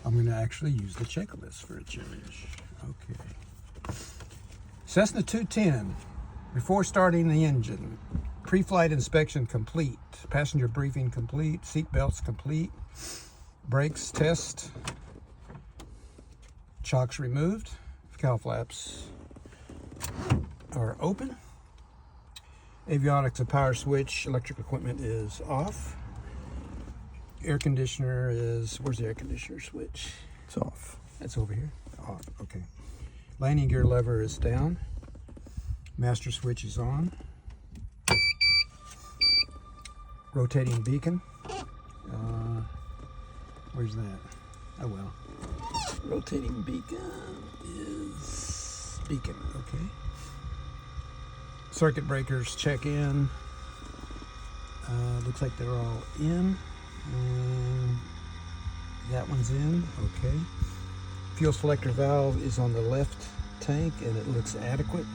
I'm going to actually use the checklist for a change. Okay. Cessna 210. Before starting the engine, pre-flight inspection complete. Passenger briefing complete. Seat belts complete. Brakes test. Chocks removed. Cowl flaps are open. Avionics and power switch. Electric equipment is off. Air conditioner is, where's the air conditioner switch? It's off. That's over here. Off. Okay. Landing gear lever is down. Master switch is on. Rotating beacon. Where's that? Oh well. Rotating beacon is beacon. Okay. Circuit breakers check in. Looks like they're all in. That one's in. Okay. Fuel selector valve is on the left tank and it looks adequate.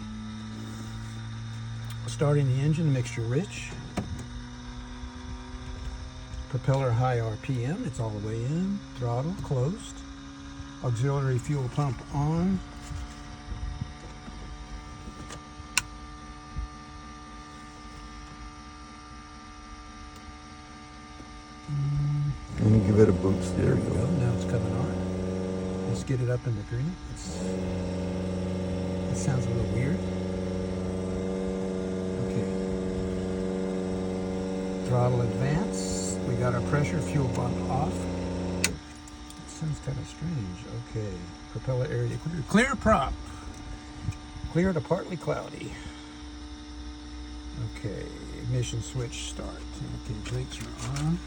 Starting the engine, mixture rich. Propeller high RPM, it's all the way in. Throttle closed. Auxiliary fuel pump on. And you give it a boost. There you go. Now it's coming on. Let's get it up in the green. It sounds a little weird. Okay. Throttle advance. We got our pressure, fuel pump off. It sounds kind of strange. Okay. Propeller area clear. Clear prop. Clear to partly cloudy. Okay. Ignition switch start. Okay, brakes are on.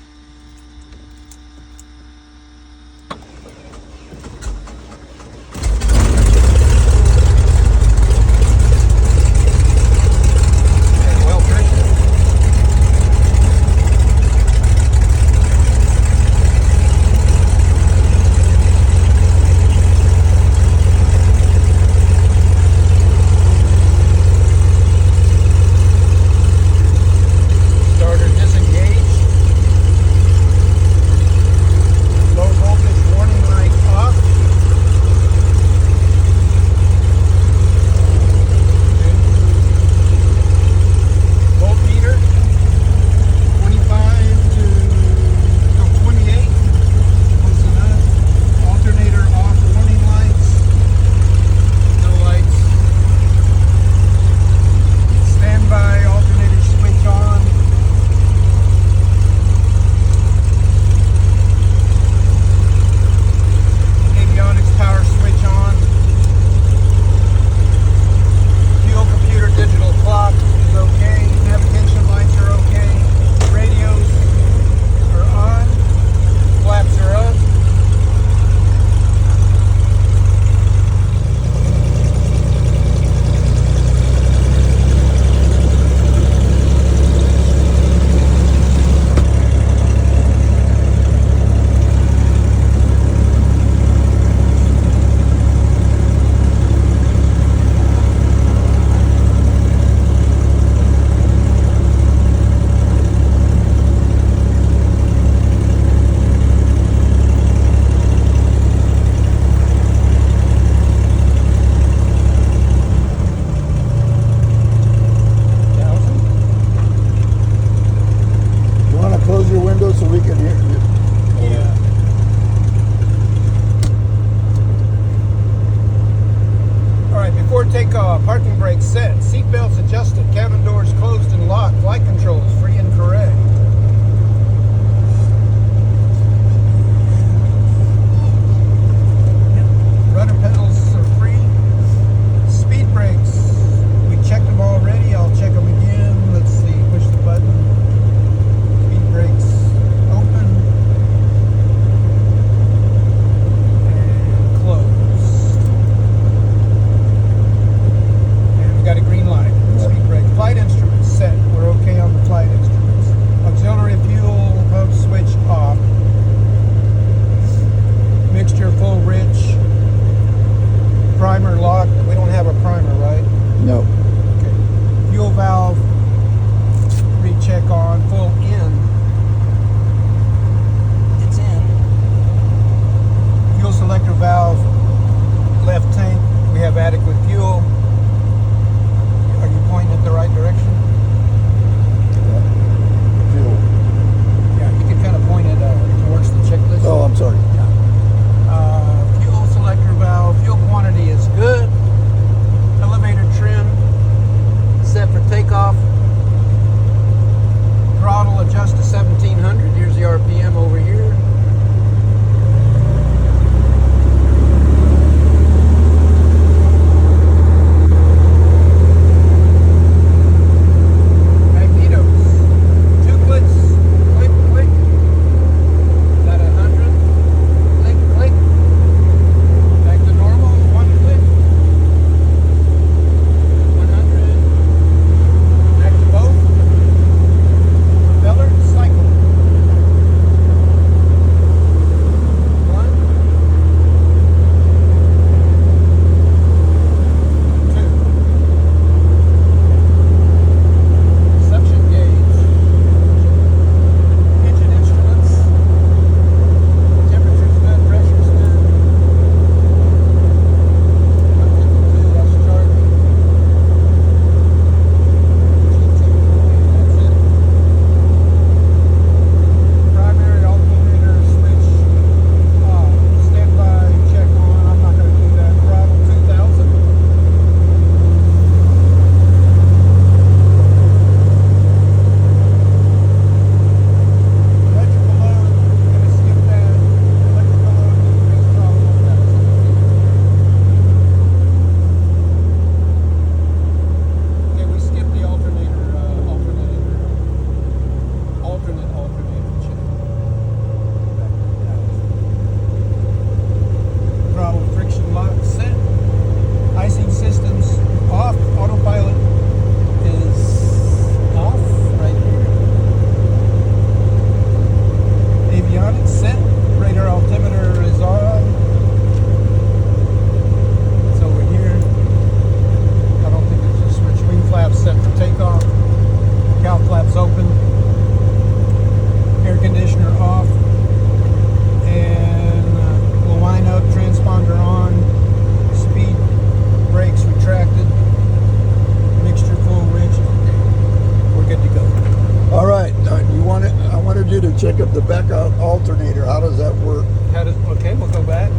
alternator. How does that work? Okay, we'll go back.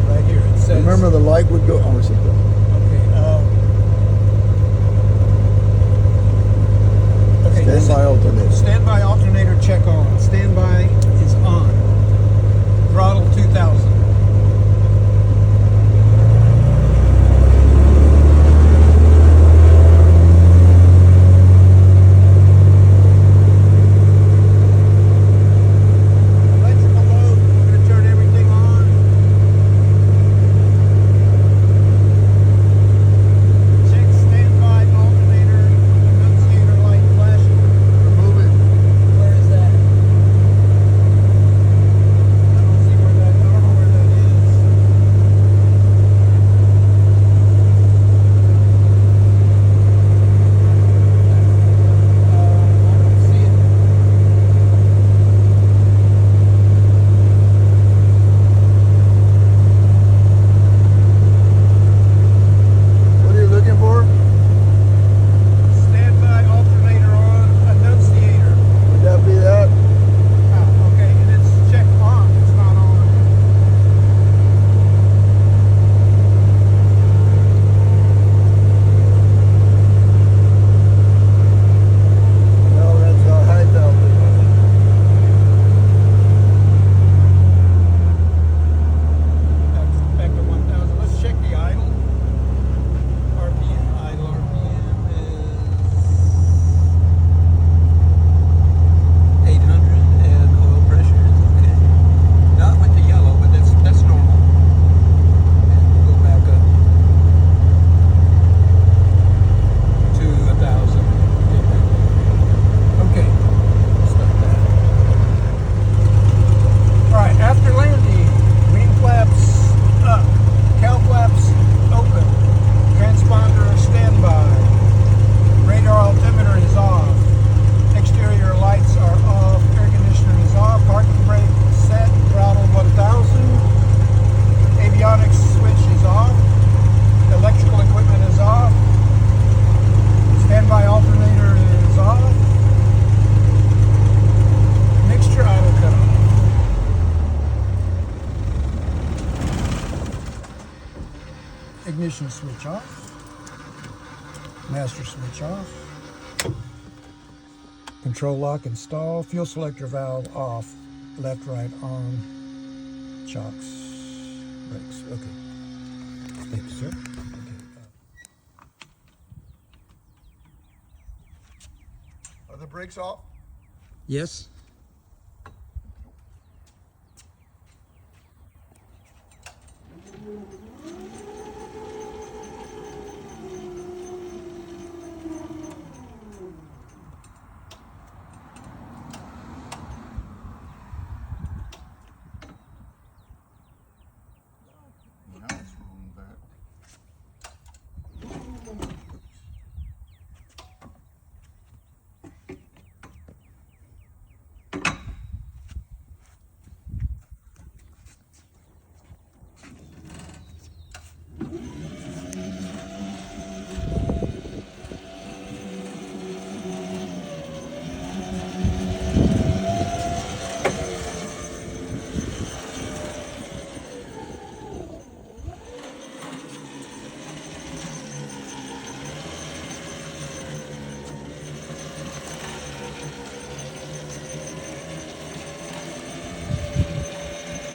Right here, it says. Remember the light would go. Oh, it's okay. Standby alternator. Standby alternator check on. Standby is on. Throttle 2000. Electrical load, we're going to turn everything on. Check standby alternator, annunciator light flashing. Remove it. Where is that? I don't see where that, I don't know where that is. I don't see it. What are you looking for? Standby alternator on, annunciator. Would that be that? Ah, okay, and it's check on, it's not on. No, that's a high valve. That's back to 1000. Let's check the idle. RPM, idle RPM is 800 and oil pressure is okay. Not with the yellow, but that's normal. And we'll go back up to 1000. Okay, stop that. Alright, after landing, wing flaps up, cowl flaps open, transponder standby, radar altimeter is off, exterior lights are off, air conditioner is off, parking brake set, throttle 1000, avionics switch is off, electrical equipment is off, standby alternator is off, mixture idle cut off. Ignition switch off. Master switch off. Control lock install. Fuel selector valve off. Left, right, on. Chocks. Brakes. Okay. Thank you, sir. Okay. Are the brakes off? Yes.